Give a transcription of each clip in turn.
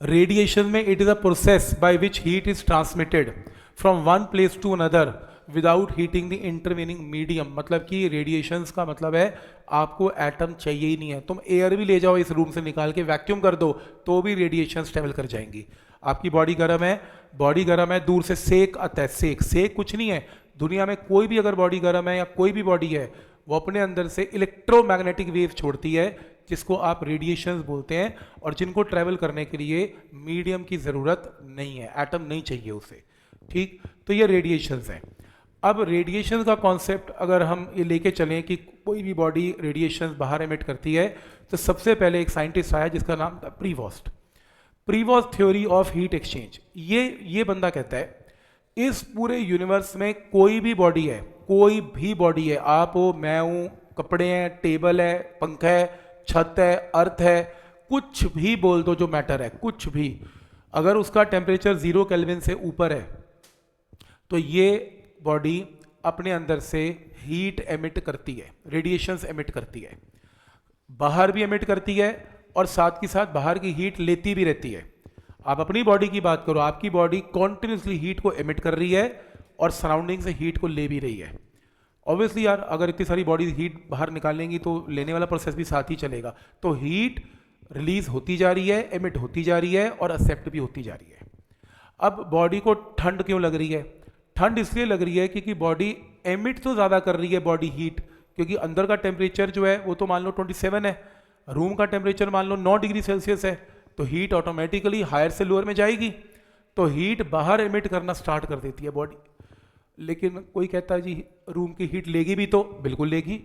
Radiation में it is a process by which heat is transmitted from one place to another without heating the intervening medium. मतलब कि radiations का मतलब है आपको एटम चाहिए ही नहीं है, तुम एयर भी ले जाओ इस रूम से निकाल के वैक्यूम कर दो तो भी रेडिएशंस ट्रेवल कर जाएंगी। आपकी बॉडी गर्म है, दूर से सेक आता है, सेक कुछ नहीं है। दुनिया में कोई भी अगर बॉडी गर्म है या कोई भी बॉडी है, वो अपने अंदर से इलेक्ट्रोमैग्नेटिक वेव छोड़ती है जिसको आप रेडिएशंस बोलते हैं, और जिनको ट्रैवल करने के लिए मीडियम की ज़रूरत नहीं है, एटम नहीं चाहिए उसे। ठीक, तो ये रेडिएशंस हैं। अब रेडिएशन का कॉन्सेप्ट अगर हम ये लेके चलें कि कोई भी बॉडी रेडिएशन बाहर एमिट करती है, तो सबसे पहले एक साइंटिस्ट आया जिसका नाम था प्रीवॉस्ट थ्योरी ऑफ हीट एक्सचेंज। ये बंदा कहता है इस पूरे यूनिवर्स में कोई भी बॉडी है, आप हो, मैं हूं, कपड़े हैं, टेबल है, पंखा है, छत है, अर्थ है, कुछ भी बोल दो जो मैटर है, कुछ भी, अगर उसका टेम्परेचर 0 केल्विन से ऊपर है तो ये बॉडी अपने अंदर से हीट एमिट करती है, रेडिएशंस एमिट करती है, बाहर भी एमिट करती है और साथ ही साथ बाहर की हीट लेती भी रहती है। आप अपनी बॉडी की बात करो, आपकी बॉडी कॉन्टिन्यूसली हीट को एमिट कर रही है और सराउंडिंग से हीट को ले भी रही है। ऑब्वियसली यार, अगर इतनी सारी बॉडी हीट बाहर निकालेंगी तो लेने वाला प्रोसेस भी साथ ही चलेगा। तो हीट रिलीज होती जा रही है, एमिट होती जा रही है और एक्सेप्ट भी होती जा रही है। अब बॉडी को ठंड क्यों लग रही है? ठंड इसलिए लग रही है क्योंकि बॉडी एमिट तो ज़्यादा कर रही है बॉडी हीट, क्योंकि अंदर का टेम्परेचर जो है वो तो मान लो 27 है, रूम का टेम्परेचर मान लो 9 डिग्री सेल्सियस है, तो हीट ऑटोमेटिकली हायर से लोअर में जाएगी, तो हीट बाहर एमिट करना स्टार्ट कर देती है बॉडी। लेकिन कोई कहता है जी रूम की हीट लेगी भी, तो बिल्कुल लेगी,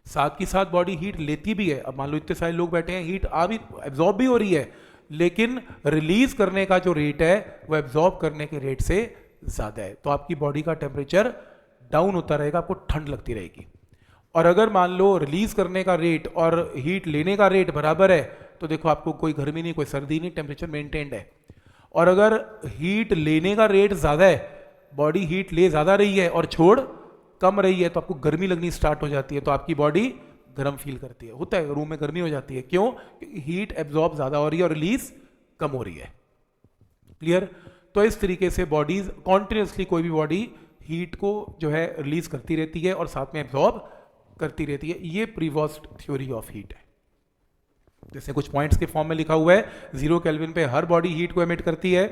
साथ ही साथ बॉडी हीट लेती भी है। अब मान लो इतने सारे लोग बैठे हैं, हीट आ भी एब्जॉर्ब भी हो रही है, लेकिन रिलीज करने का जो रेट है वो एब्जॉर्ब करने के रेट से ज़्यादा है, तो आपकी बॉडी का टेम्परेचर डाउन होता रहेगा, आपको ठंड लगती रहेगी। और अगर मान लो रिलीज करने का रेट और हीट लेने का रेट बराबर है, तो देखो आपको कोई गर्मी नहीं, कोई सर्दी नहीं, टेम्परेचर मेंटेन्ड है। और अगर हीट लेने का रेट ज़्यादा है, बॉडी हीट ले ज़्यादा रही है और छोड़ कम रही है, तो आपको गर्मी लगनी स्टार्ट हो जाती है, तो आपकी बॉडी गर्म फील करती है, होता है रूम में गर्मी हो जाती है। क्यों? क्योंकि हीट एब्जॉर्ब ज़्यादा हो रही है और रिलीज कम हो रही है। क्लियर? तो इस तरीके से बॉडीज कॉन्टिन्यूसली, कोई भी बॉडी हीट को जो है रिलीज करती रहती है और साथ में एब्जॉर्ब करती रहती है। ये प्रीवॉस्ट थ्योरी ऑफ हीट है। जैसे कुछ पॉइंट्स के फॉर्म में लिखा हुआ है, 0 केल्विन पे हर बॉडी हीट को एमिट करती है।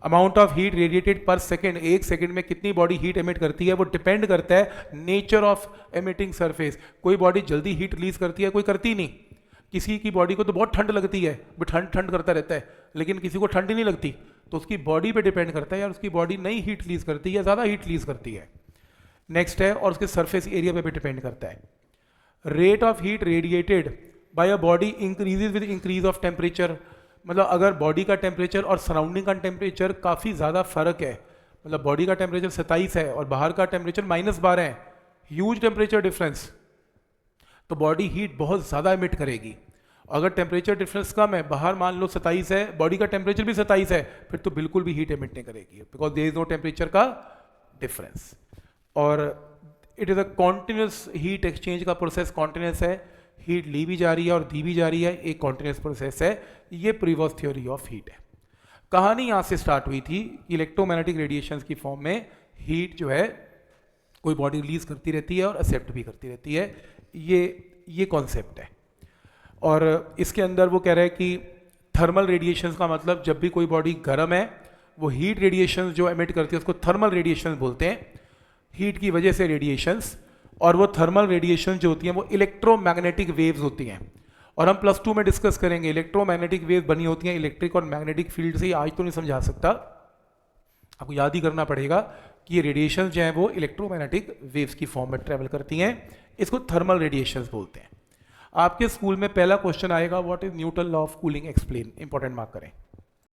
अमाउंट ऑफ हीट रेडिएटेड पर सेकेंड, एक सेकेंड में कितनी बॉडी हीट एमिट करती है वो डिपेंड करता है नेचर ऑफ एमिटिंग सरफेस। कोई बॉडी जल्दी हीट रिलीज करती है, कोई करती नहीं। किसी की बॉडी को तो बहुत ठंड लगती है, वो ठंड करता रहता है, लेकिन किसी को ठंड ही नहीं लगती, तो उसकी बॉडी पे डिपेंड करता है यार, उसकी बॉडी नई हीट रिलीज करती है या ज़्यादा हीट रिलीज करती है। नेक्स्ट है, और उसके सरफेस एरिया पे भी डिपेंड करता है। Rate of heat radiated by a body increases with increase of temperature. मतलब अगर बॉडी का टेम्परेचर और सराउंडिंग का टेम्परेचर काफ़ी ज़्यादा फर्क है, मतलब बॉडी का टेम्परेचर 27 है और बाहर का टेम्परेचर -12 है, ह्यूज टेम्परेचर डिफरेंस, तो बॉडी हीट बहुत ज़्यादा एमिट करेगी। अगर टेम्परेचर डिफरेंस कम है, बाहर मान लो 27 है, बॉडी का टेम्परेचर भी 27 है, फिर तो बिल्कुल भी हीट एमिट नहीं करेगी, because there is no temperature का डिफरेंस। और it is a continuous heat exchange का प्रोसेस, कॉन्टिन्यूस है, हीट ली भी जा रही है और दी भी जा रही है, एक कॉन्टिन्यूस प्रोसेस है। ये प्रीवॉस्ट थ्योरी ऑफ हीट है। कहानी यहाँ से स्टार्ट हुई थी कि इलेक्ट्रोमैग्नेटिक रेडिएशंस की फॉर्म में हीट जो है कोई बॉडी रिलीज करती रहती है और एक्सेप्ट भी करती रहती है, ये कॉन्सेप्ट है। और इसके अंदर वो कह रहे हैं कि थर्मल रेडिएशंस का मतलब जब भी कोई बॉडी गर्म है, वो हीट रेडिएशंस जो एमिट करती है उसको थर्मल रेडिएशंस बोलते हैं, हीट की वजह से रेडिएशंस। और वो थर्मल रेडिएशन जो होती हैं वो इलेक्ट्रोमैग्नेटिक वेव्स होती हैं, और हम +2 में डिस्कस करेंगे इलेक्ट्रोमैग्नेटिक वेव बनी होती हैं इलेक्ट्रिक और मैग्नेटिक फील्ड से। आज तो नहीं समझा सकता, आपको याद ही करना पड़ेगा कि ये रेडिएशन जो हैं वो इलेक्ट्रोमैग्नेटिक वेव्स की फॉर्म में ट्रेवल करती हैं, इसको थर्मल रेडिएशंस बोलते हैं। आपके स्कूल में पहला क्वेश्चन आएगा, what is Newton law of cooling explain, important mark करें।